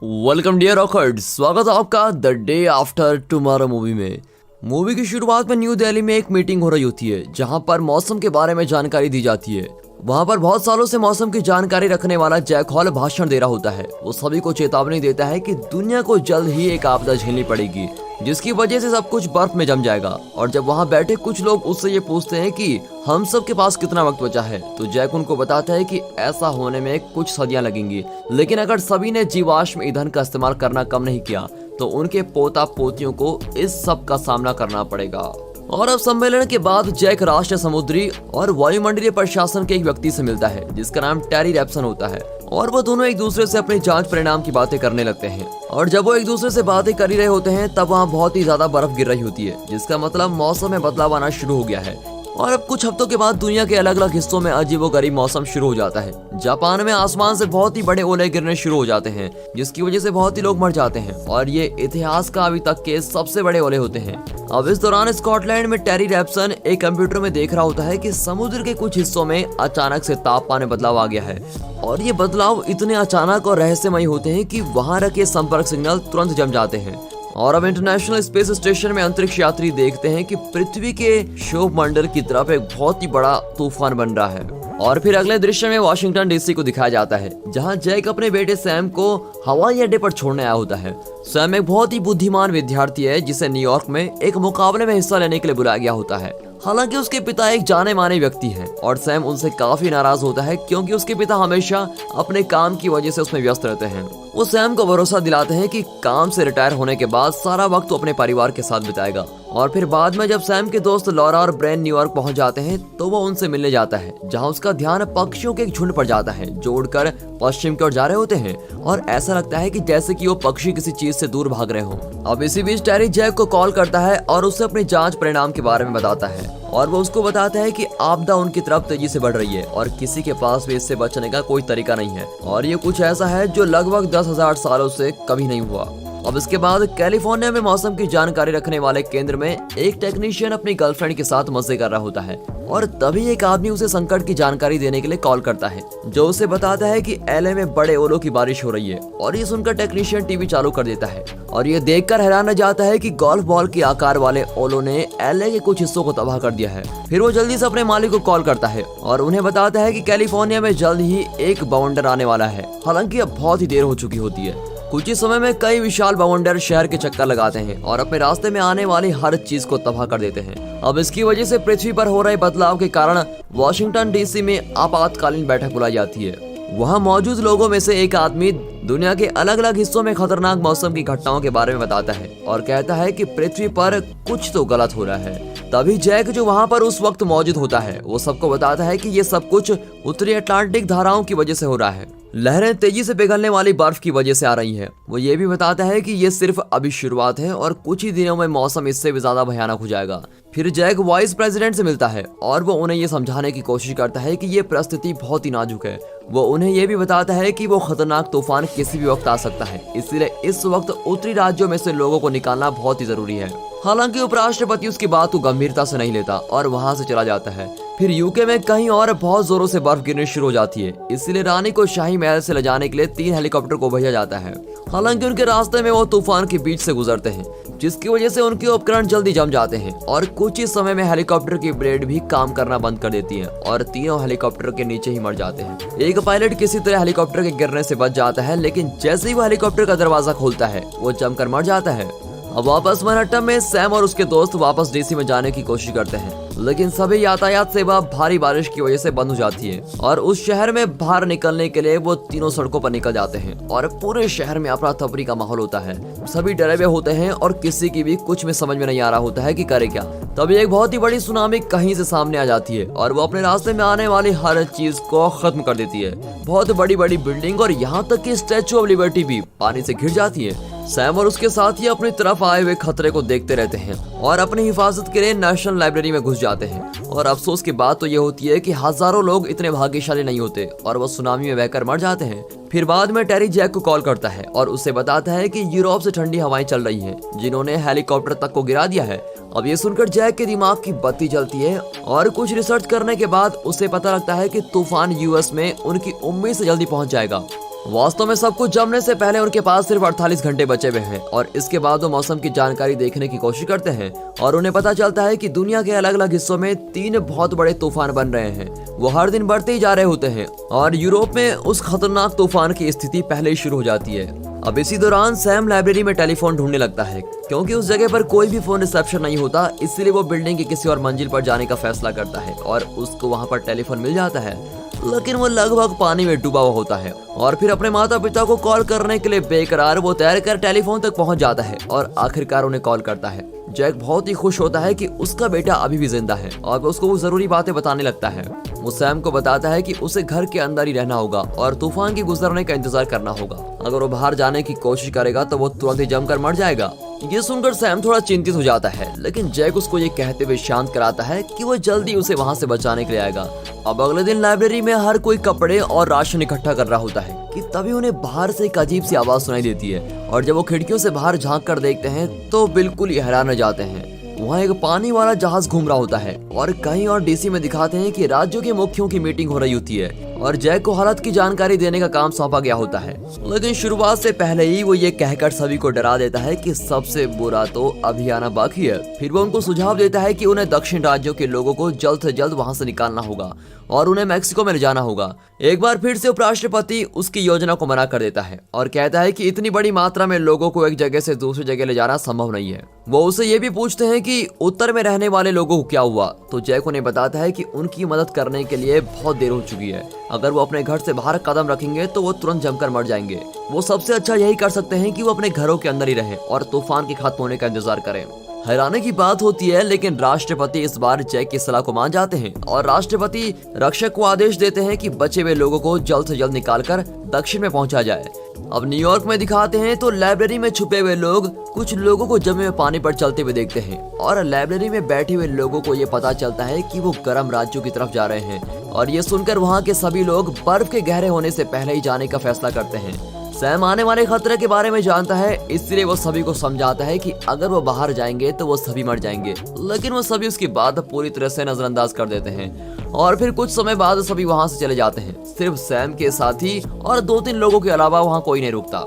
Welcome dear रॉकर्ड, स्वागत है आपका the day after tomorrow movie में। मूवी की शुरुआत में न्यू दिल्ली में एक मीटिंग हो रही होती है जहां पर मौसम के बारे में जानकारी दी जाती है। वहां पर बहुत सालों से मौसम की जानकारी रखने वाला जैक हॉल भाषण दे रहा होता है। वो सभी को चेतावनी देता है कि दुनिया को जल्द ही एक आपदा झेलनी पड़ेगी जिसकी वजह से सब कुछ बर्फ में जम जाएगा। और जब वहां बैठे कुछ लोग उससे ये पूछते हैं कि हम सब के पास कितना वक्त बचा है, तो जैक उनको बताता है कि ऐसा होने में कुछ सदियां लगेंगी, लेकिन अगर सभी ने जीवाश्म ईंधन का इस्तेमाल करना कम नहीं किया तो उनके पोता पोतियों को इस सब का सामना करना पड़ेगा। और अब सम्मेलन के बाद जैक राष्ट्रीय समुद्री और वायुमंडलीय प्रशासन के एक व्यक्ति से मिलता है जिसका नाम टेरी रैप्सन होता है। और वो दोनों एक दूसरे से अपनी जांच परिणाम की बातें करने लगते हैं। और जब वो एक दूसरे से बातें कर ही रहे होते हैं तब वहाँ बहुत ही ज्यादा बर्फ गिर रही होती है, जिसका मतलब मौसम में बदलाव आना शुरू हो गया है। और अब कुछ हफ्तों के बाद दुनिया के अलग अलग हिस्सों में अजीबोगरीब मौसम शुरू हो जाता है। जापान में आसमान से बहुत ही बड़े ओले गिरने शुरू हो जाते हैं जिसकी वजह से बहुत ही लोग मर जाते हैं और ये इतिहास का अभी तक के सबसे बड़े ओले होते हैं। अब इस दौरान स्कॉटलैंड में टेरी रैप्सन एक कंप्यूटर में देख रहा होता है कि समुद्र के कुछ हिस्सों में अचानक से तापमान में बदलाव आ गया है। और ये बदलाव इतने अचानक और रहस्यमयी होते हैं कि वहां रखे संपर्क सिग्नल तुरंत जम जाते हैं। और अब इंटरनेशनल स्पेस स्टेशन में अंतरिक्ष यात्री देखते हैं कि पृथ्वी के क्षोभ मंडल की तरफ एक बहुत ही बड़ा तूफान बन रहा है। और फिर अगले दृश्य में वाशिंगटन डीसी को दिखाया जाता है जहां जैक अपने बेटे सैम को हवाई अड्डे पर छोड़ने आया होता है। सैम एक बहुत ही बुद्धिमान विद्यार्थी है जिसे न्यूयॉर्क में एक मुकाबले में हिस्सा लेने के लिए बुलाया गया होता है। हालांकि उसके पिता एक जाने माने व्यक्ति हैं और सैम उनसे काफी नाराज होता है क्योंकि उसके पिता हमेशा अपने काम की वजह से उसमें व्यस्त रहते हैं। वो सैम को भरोसा दिलाते हैं कि काम से रिटायर होने के बाद सारा वक्त वो अपने परिवार के साथ बिताएगा। और फिर बाद में जब सैम के दोस्त लॉरा और ब्रेन न्यूयॉर्क पहुंच जाते हैं तो वो उनसे मिलने जाता है जहां उसका ध्यान पक्षियों के एक झुंड पर जाता है जो उड़कर पश्चिम की ओर जा रहे होते हैं। और ऐसा लगता है कि जैसे कि वो पक्षी किसी चीज से दूर भाग रहे हों। अब इसी बीच टेरी जैक को कॉल करता है और उससे अपनी जांच परिणाम के बारे में बताता है। और वो उसको बताता है कि आपदा उनकी तरफ तेजी से बढ़ रही है और किसी के पास भी इससे बचने का कोई तरीका नहीं है। और ये कुछ ऐसा है जो लगभग 10,000 सालों से कभी नहीं हुआ। अब इसके बाद कैलिफोर्निया में मौसम की जानकारी रखने वाले केंद्र में एक टेक्नीशियन अपनी गर्लफ्रेंड के साथ मजे कर रहा होता है। और तभी एक आदमी उसे संकट की जानकारी देने के लिए कॉल करता है जो उसे बताता है कि एलए में बड़े ओलों की बारिश हो रही है। और ये सुनकर टेक्नीशियन टीवी चालू कर देता है और ये देखकर हैरान रह जाता है कि गोल्फ बॉल के आकार वाले ओलों ने एलए के कुछ हिस्सों को तबाह कर दिया है। फिर वो जल्दी से अपने मालिक को कॉल करता है और उन्हें बताता है कि कैलिफोर्निया में जल्द ही एक बवंडर आने वाला है। हालांकि अब बहुत ही देर हो चुकी होती है। कुछ ही समय में कई विशाल बवंडर शहर के चक्कर लगाते हैं और अपने रास्ते में आने वाली हर चीज को तबाह कर देते हैं। अब इसकी वजह से पृथ्वी पर हो रहे बदलाव के कारण वॉशिंगटन डीसी में आपातकालीन बैठक बुलाई जाती है। वहां मौजूद लोगों में से एक आदमी दुनिया के अलग अलग हिस्सों में खतरनाक मौसम की घटनाओं के बारे में बताता है और कहता है कि पृथ्वी पर कुछ तो गलत हो रहा है। तभी जैक जो वहां पर उस वक्त मौजूद होता है वो सबको बताता है कि ये सब कुछ उत्तरी अटलांटिक धाराओं की वजह से हो रहा है। लहरें तेजी से पिघलने वाली बर्फ की वजह से आ रही हैं। वो ये भी बताता है कि ये सिर्फ अभी शुरुआत है और कुछ ही दिनों में मौसम इससे भी ज्यादा भयानक हो जाएगा। फिर जैक वाइस प्रेसिडेंट से मिलता है और वो उन्हें ये समझाने की कोशिश करता है कि ये परिस्थिति बहुत ही नाजुक है। वो उन्हें ये भी बताता है कि वो खतरनाक तूफान किसी भी वक्त आ सकता है, इसलिए इस वक्त उत्तरी राज्यों में से लोगों को निकालना बहुत ही जरूरी है। हालांकि उपराष्ट्रपति उसकी बात को गंभीरता से नहीं लेता और वहां से चला जाता है। फिर यूके में कहीं और बहुत जोरों से बर्फ गिरनी शुरू हो जाती है, इसलिए रानी को शाही महल से ले जाने के लिए 3 हेलीकॉप्टर को भेजा जाता है। हालांकि उनके रास्ते में वो तूफान के बीच से गुजरते हैं जिसकी वजह से उनके उपकरण जल्दी जम जाते हैं और कुछ ही समय में हेलीकॉप्टर की ब्लेड भी काम करना बंद कर देती है और तीनों हेलीकॉप्टर के नीचे ही मर जाते हैं। एक पायलट किसी तरह हेलीकॉप्टर के गिरने से बच जाता है, लेकिन जैसे ही वो हेलीकॉप्टर का दरवाजा खोलता है वो जमकर मर जाता है। अब वापस मैनहट्टन में सैम और उसके दोस्त वापस डीसी में जाने की कोशिश करते हैं, लेकिन सभी यातायात सेवा भारी बारिश की वजह से बंद हो जाती है। और उस शहर में बाहर निकलने के लिए वो तीनों सड़कों पर निकल जाते हैं और पूरे शहर में अफरा तफरी का माहौल होता है। सभी डरे हुए होते हैं और किसी की भी कुछ में समझ में नहीं आ रहा होता है कि करे क्या। तभी एक बहुत ही बड़ी सुनामी कहीं से सामने आ जाती है और वो अपने रास्ते में आने वाली हर चीज को खत्म कर देती है। बहुत बड़ी बड़ी बिल्डिंग और यहाँ तक कि स्टैचू ऑफ लिबर्टी भी पानी से घिर जाती है। सैम और उसके साथी अपनी तरफ आए हुए खतरे को देखते रहते हैं और अपनी हिफाजत के लिए नेशनल लाइब्रेरी में घुस जाते हैं। और अफसोस की बात तो ये होती है कि हजारों लोग इतने भाग्यशाली नहीं होते और वो सुनामी में बहकर मर जाते हैं। फिर बाद में टेरी जैक को कॉल करता है और उसे बताता है कि यूरोप से ठंडी हवाएं चल रही हैं, जिन्होंने हेलीकॉप्टर तक को गिरा दिया है। अब ये सुनकर जैक के दिमाग की बत्ती जलती है और कुछ रिसर्च करने के बाद उसे पता लगता है कि तूफान यूएस में उनकी उम्मीद से जल्दी पहुंच जाएगा। वास्तव में सब कुछ जमने से पहले उनके पास सिर्फ 48 घंटे बचे हुए हैं और इसके बाद वो मौसम की जानकारी देखने की कोशिश करते हैं और उन्हें पता चलता है कि दुनिया के अलग अलग हिस्सों में 3 बहुत बड़े तूफान बन रहे हैं। वो हर दिन बढ़ते ही जा रहे होते हैं और यूरोप में उस खतरनाक तूफान की स्थिति पहले ही शुरू हो जाती है। अब इसी दौरान सैम लाइब्रेरी में टेलीफोन ढूंढने लगता है क्योंकि उस जगह पर कोई भी फोन रिसेप्शन नहीं होता, इसलिए वो बिल्डिंग की किसी और मंजिल पर जाने का फैसला करता है और उसको वहाँ पर टेलीफोन मिल जाता है, लेकिन वो लगभग पानी में डूबा हुआ होता है। और फिर अपने माता पिता को कॉल करने के लिए बेकरार वो तैरकर टेलीफोन तक पहुंच जाता है और आखिरकार उन्हें कॉल करता है। जैक बहुत ही खुश होता है कि उसका बेटा अभी भी जिंदा है और उसको वो जरूरी बातें बताने लगता है। वो सैम को बताता है कि उसे घर के अंदर ही रहना होगा और तूफान के गुजरने का इंतजार करना होगा। अगर वो बाहर जाने की कोशिश करेगा तो वो तुरंत ही जमकर मर जाएगा। ये सुनकर सैम थोड़ा चिंतित हो जाता है, लेकिन जैक उसको ये कहते हुए शांत कराता है कि वो जल्दी उसे वहाँ से बचाने के लिए आएगा। अब अगले दिन लाइब्रेरी में हर कोई कपड़े और राशन इकट्ठा कर रहा होता है कि तभी उन्हें बाहर से एक अजीब सी आवाज सुनाई देती है और जब वो खिड़कियों से बाहर झांक कर देखते हैं तो बिल्कुल ही हैरान रह जाते हैं। वहाँ एक पानी वाला जहाज घूम रहा होता है और कहीं और डीसी में दिखाते हैं कि राज्यों के मुखियों की मीटिंग हो रही होती है और जैक को हालत की जानकारी देने का काम सौंपा गया होता है। लेकिन शुरुआत से पहले ही वो ये कहकर सभी को डरा देता है कि सबसे बुरा तो अभी आना बाकी है। फिर वो उनको सुझाव देता है कि उन्हें दक्षिण राज्यों के लोगों को जल्द से जल्द वहाँ से निकालना होगा और उन्हें मैक्सिको में ले जाना होगा। एक बार फिर से उपराष्ट्रपति उसकी योजना को मना कर देता है और कहता है कि इतनी बड़ी मात्रा में लोगों को एक जगह से दूसरी जगह ले जाना संभव नहीं है। वो उसे ये भी पूछते हैं कि उत्तर में रहने वाले लोगों को क्या हुआ, तो जैक उन्हें बताता है कि उनकी मदद करने के लिए बहुत देर हो चुकी है। अगर वो अपने घर से बाहर कदम रखेंगे तो वो तुरंत जमकर मर जाएंगे। वो सबसे अच्छा यही कर सकते हैं कि वो अपने घरों के अंदर ही रहें और तूफान के खत्म होने का इंतजार करें। हैरानी की बात होती है, लेकिन राष्ट्रपति इस बार जैक की सलाह को मान जाते हैं और राष्ट्रपति रक्षक को आदेश देते हैं कि बचे हुए लोगों को जल्द से जल्द निकालकर दक्षिण में पहुंचा जाए। अब न्यूयॉर्क में दिखाते हैं तो लाइब्रेरी में छुपे हुए लोग कुछ लोगों को जमे हुए पानी पर चलते हुए देखते हैं और लाइब्रेरी में बैठे हुए लोगों को ये पता चलता है कि वो गर्म राज्यों की तरफ जा रहे हैं और ये सुनकर वहाँ के सभी लोग बर्फ के गहरे होने से पहले ही जाने का फैसला करते हैं। सैम आने वाले खतरे के बारे में जानता है, इसलिए वो सभी को समझाता है कि अगर वो बाहर जाएंगे तो वो सभी मर जाएंगे, लेकिन वो सभी उसकी बात पूरी तरह से नजरअंदाज कर देते हैं और फिर कुछ समय बाद सभी वहाँ से चले जाते हैं। सिर्फ सैम के साथी और 2-3 लोगों के अलावा वहाँ कोई नहीं रुकता।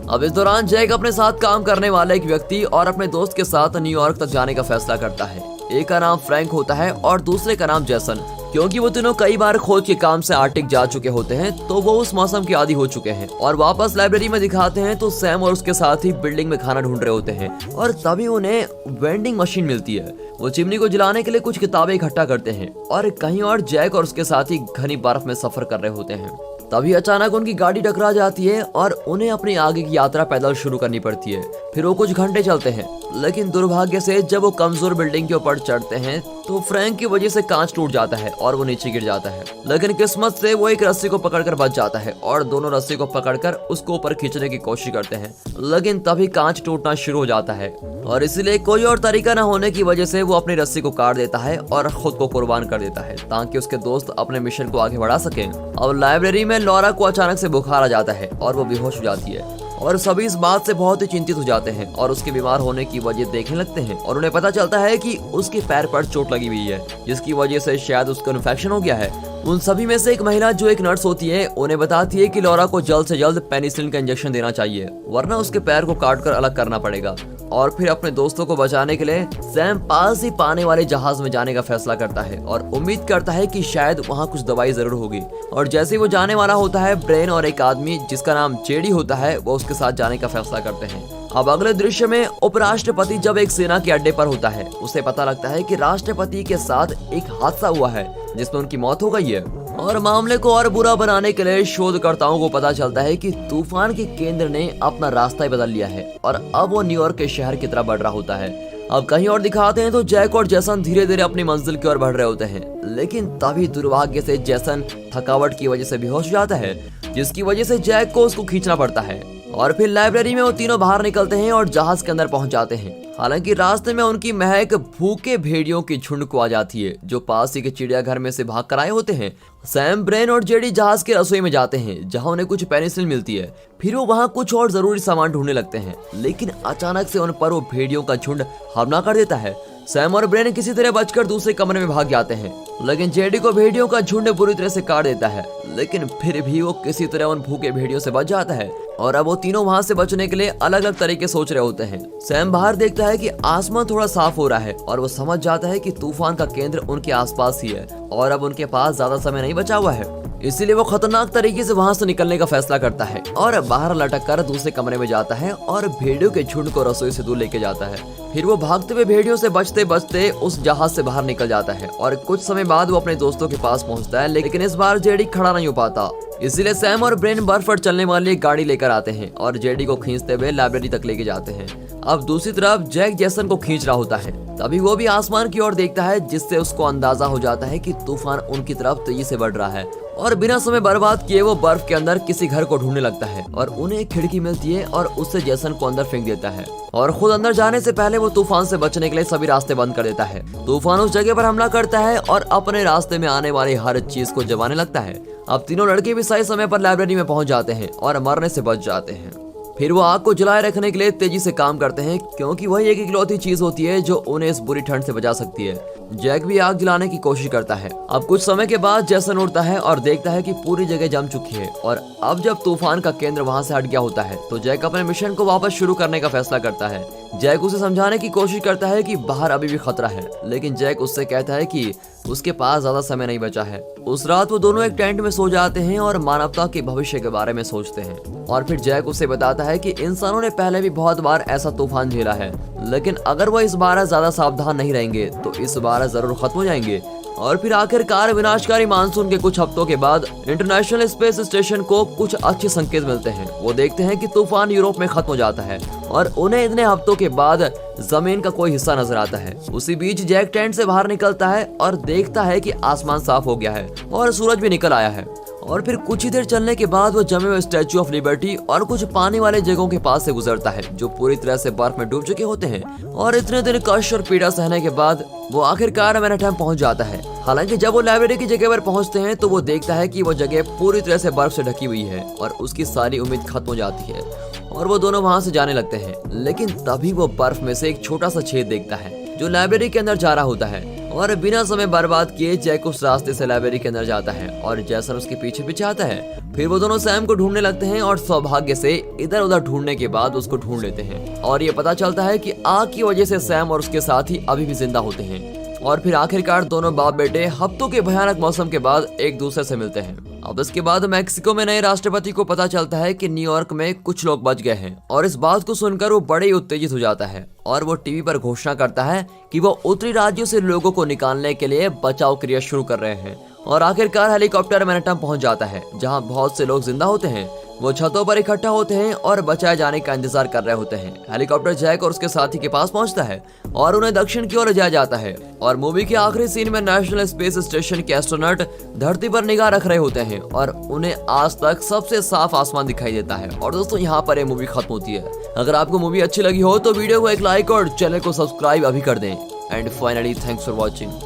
अब इस दौरान जैक अपने साथ काम करने वाले एक व्यक्ति और अपने दोस्त के साथ न्यूयॉर्क तक जाने का फैसला करता है। एक का नाम फ्रैंक होता है और दूसरे का नाम जैसन। क्योंकि वो तीनों कई बार खोज के काम से आर्टिक जा चुके होते हैं तो वो उस मौसम के आदी हो चुके हैं और वापस लाइब्रेरी में दिखाते हैं तो सैम और उसके साथी बिल्डिंग में खाना ढूंढ रहे होते हैं और तभी उन्हें वेंडिंग मशीन मिलती है। वो चिमनी को जलाने के लिए कुछ किताबें इकट्ठा करते हैं और कहीं और जैक और उसके साथी घनी बर्फ में सफर कर रहे होते हैं। तभी अचानक उनकी गाड़ी टकरा जाती है और उन्हें अपनी आगे की यात्रा पैदल शुरू करनी पड़ती है। फिर वो कुछ घंटे चलते हैं, लेकिन दुर्भाग्य से जब वो कमजोर बिल्डिंग के ऊपर चढ़ते हैं तो फ्रैंक की वजह से कांच टूट जाता है और वो नीचे गिर जाता है। लेकिन किस्मत से वो एक रस्सी को पकड़कर बच जाता है और दोनों रस्सी को पकड़कर उसको ऊपर खींचने की कोशिश करते हैं, लेकिन तभी कांच टूटना शुरू हो जाता है और इसलिए कोई और तरीका न होने की वजह से वो अपनी रस्सी को काट देता है और खुद को कुर्बान कर देता है ताकि उसके दोस्त अपने मिशन को आगे बढ़ा सके। अब लाइब्रेरी में लॉरा को अचानक से बुखार आ जाता है और वो बेहोश हो जाती है और सभी इस बात से बहुत ही चिंतित हो जाते हैं और उसके बीमार होने की वजह देखने लगते हैं और उन्हें पता चलता है कि उसके पैर पर चोट लगी हुई है जिसकी वजह से शायद उसको इन्फेक्शन हो गया है। उन सभी में से एक महिला जो एक नर्स होती है उन्हें बताती है कि लॉरा को जल्द से जल्द पेनिसिलिन का इंजेक्शन देना चाहिए वरना उसके पैर को काटकर अलग करना पड़ेगा। और फिर अपने दोस्तों को बचाने के लिए सैम पास ही पाने वाले जहाज में जाने का फैसला करता है और उम्मीद करता है कि शायद वहाँ कुछ दवाई जरूर होगी। और जैसे वो जाने वाला होता है, ब्रेन और एक आदमी जिसका नाम जेडी होता है वो उसके साथ जाने का फैसला करते हैं। अब अगले दृश्य में उपराष्ट्रपति जब एक सेना के अड्डे पर होता है उसे पता लगता है कि राष्ट्रपति के साथ एक हादसा हुआ है जिसमें उनकी मौत हो गई है और मामले को और बुरा बनाने के लिए शोधकर्ताओं को पता चलता है कि तूफान के केंद्र ने अपना रास्ता ही बदल लिया है और अब वो न्यूयॉर्क के शहर की तरफ बढ़ रहा होता है। अब कहीं और दिखाते हैं तो जैक और जैसन धीरे धीरे अपनी मंजिल की ओर बढ़ रहे होते हैं, लेकिन तभी दुर्भाग्य से जैसन थकावट की वजह से बेहोश हो जाता है जिसकी वजह से जैक को उसको खींचना पड़ता है। और फिर लाइब्रेरी में वो तीनों बाहर निकलते हैं और जहाज के अंदर पहुंच जाते हैं। हालांकि रास्ते में उनकी महक भूखे भेड़ियों की झुंड को आ जाती है जो पास ही के चिड़ियाघर में से भाग कर आए होते हैं। सैम, ब्रेन और जेडी जहाज के रसोई में जाते हैं जहां उन्हें कुछ पेनिसिलिन मिलती है। फिर वो वहां कुछ और जरूरी सामान ढूंढने लगते हैं, लेकिन अचानक से उन पर वो भेड़ियों का झुंड हमला कर देता है सैम और ब्रेन किसी तरह बचकर दूसरे कमरे में भाग जाते हैं, लेकिन जेडी को भेड़ियों का झुंड बुरी तरह से काट देता है। लेकिन फिर भी वो किसी तरह उन भूखे भेड़ियों से बच जाता है और अब वो तीनों वहाँ से बचने के लिए अलग अलग तरीके सोच रहे होते हैं। सैम बाहर देखता है कि आसमान थोड़ा साफ हो रहा है और वो समझ जाता है कि तूफान का केंद्र उनके आसपास ही है और अब उनके पास ज्यादा समय नहीं बचा हुआ है। इसीलिए वो खतरनाक तरीके से वहाँ से निकलने का फैसला करता है और बाहर लटक कर दूसरे कमरे में जाता है और भेड़ियों के झुंड को रसोई से दूर लेके जाता है। फिर वो भागते हुए भेड़ियों से बचते बचते उस जहाज से बाहर निकल जाता है और कुछ समय बाद वो अपने दोस्तों के पास पहुंचता है, लेकिन इस बार जेडी खड़ा नहीं हो पाता। इसीलिए सैम और ब्रेन बर्फ पर चलने वाली एक गाड़ी लेकर आते हैं और जेडी को खींचते हुए लाइब्रेरी तक लेके जाते हैं। अब दूसरी तरफ जैक जेसन को खींच रहा होता है, तभी वो भी आसमान की ओर देखता है, जिससे उसको अंदाजा हो जाता है कि तूफान उनकी तरफ तेजी से बढ़ रहा है और बिना समय बर्बाद किए वो बर्फ के अंदर किसी घर को ढूंढने लगता है और उन्हें एक खिड़की मिलती है और उससे जेसन को अंदर फेंक देता है और खुद अंदर जाने से पहले वो तूफान से बचने के लिए सभी रास्ते बंद कर देता है। तूफान उस जगह पर हमला करता है और अपने रास्ते में आने वाली हर चीज को जमाने लगता है। अब तीनों लड़के भी सही समय पर लाइब्रेरी में पहुंच जाते हैं और मरने से बच जाते हैं। फिर वो आग को जलाए रखने के लिए तेजी से काम करते हैं, क्योंकि वही एक इकलौती चीज होती है जो उन्हें इस बुरी ठंड से बचा सकती है। जैक भी आग जलाने की कोशिश करता है। अब कुछ समय के बाद जेसन उठता है और देखता है कि पूरी जगह जम चुकी है और अब जब तूफान का केंद्र वहां से हट गया होता है तो जैक अपने मिशन को वापस शुरू करने का फैसला करता है। जैक उसे समझाने की कोशिश करता है कि बाहर अभी भी खतरा है, लेकिन जैक उससे कहता है कि उसके पास ज्यादा समय नहीं बचा है। उस रात वो दोनों एक टेंट में सो जाते हैं और मानवता के भविष्य के बारे में सोचते हैं और फिर जैक उसे बताता है कि इंसानों ने पहले भी बहुत बार ऐसा तूफान झेला है, लेकिन अगर वो इस बार ज्यादा सावधान नहीं रहेंगे तो इस बार जरूर खत्म हो जाएंगे। और फिर आखिरकार विनाशकारी मानसून के कुछ हफ्तों के बाद इंटरनेशनल स्पेस स्टेशन को कुछ अच्छे संकेत मिलते हैं। वो देखते हैं कि तूफान यूरोप में खत्म हो जाता है और उन्हें इतने हफ्तों के बाद जमीन का कोई हिस्सा नजर आता है। उसी बीच जैक टेंट से बाहर निकलता है और देखता है कि आसमान साफ हो गया है और सूरज भी निकल आया है। और फिर कुछ ही देर चलने के बाद वो जमे हुए स्टैच्यू ऑफ लिबर्टी और कुछ पानी वाले जगहों के पास से गुजरता है जो पूरी तरह से बर्फ में डूब चुके होते हैं। और इतने दिन कष्ट और पीड़ा सहने के बाद वो आखिरकार मैनहट्टन पहुंच जाता है। हालांकि जब वो लाइब्रेरी की जगह पर पहुंचते हैं तो वो देखता है कि वो जगह पूरी तरह से बर्फ से ढकी हुई है और उसकी सारी उम्मीद खत्म हो जाती है और वो दोनों वहां से जाने लगते हैं। लेकिन तभी वो बर्फ में से एक छोटा सा छेद देखता है जो लाइब्रेरी के अंदर जा रहा होता है और बिना समय बर्बाद किए जैक उस रास्ते से लाइब्रेरी के अंदर जाता है और जैसन उसके पीछे पीछे आता है। फिर वो दोनों सैम को ढूंढने लगते हैं और सौभाग्य से इधर उधर ढूंढने के बाद उसको ढूंढ लेते हैं और ये पता चलता है कि आग की वजह से सैम और उसके साथी अभी भी जिंदा होते हैं। और फिर आखिरकार दोनों बाप बेटे हफ्तों के भयानक मौसम के बाद एक दूसरे से मिलते हैं। अब इसके बाद मैक्सिको में नए राष्ट्रपति को पता चलता है कि न्यूयॉर्क में कुछ लोग बच गए हैं और इस बात को सुनकर वो बड़े ही उत्तेजित हो जाता है और वो टीवी पर घोषणा करता है कि वो उत्तरी राज्यों से लोगों को निकालने के लिए बचाव क्रिया शुरू कर रहे हैं। और आखिरकार हेलीकॉप्टर मैनहट्टन पहुंच जाता है जहां बहुत से लोग जिंदा होते हैं। वो छतों पर इकट्ठा होते हैं और बचाए जाने का इंतजार कर रहे होते हैं। हेलीकॉप्टर जैक और उसके साथी के पास पहुंचता है और उन्हें दक्षिण की ओर ले जाया जाता है। और मूवी के आखिरी सीन में नेशनल स्पेस स्टेशन के एस्ट्रोनॉट धरती पर निगाह रख रहे होते हैं और उन्हें आज तक सबसे साफ आसमान दिखाई देता है। और दोस्तों यहाँ पर ये मूवी खत्म होती है। अगर आपको मूवी अच्छी लगी हो तो वीडियो को एक लाइक और चैनल को सब्सक्राइब अभी कर दें। And finally thanks for watching.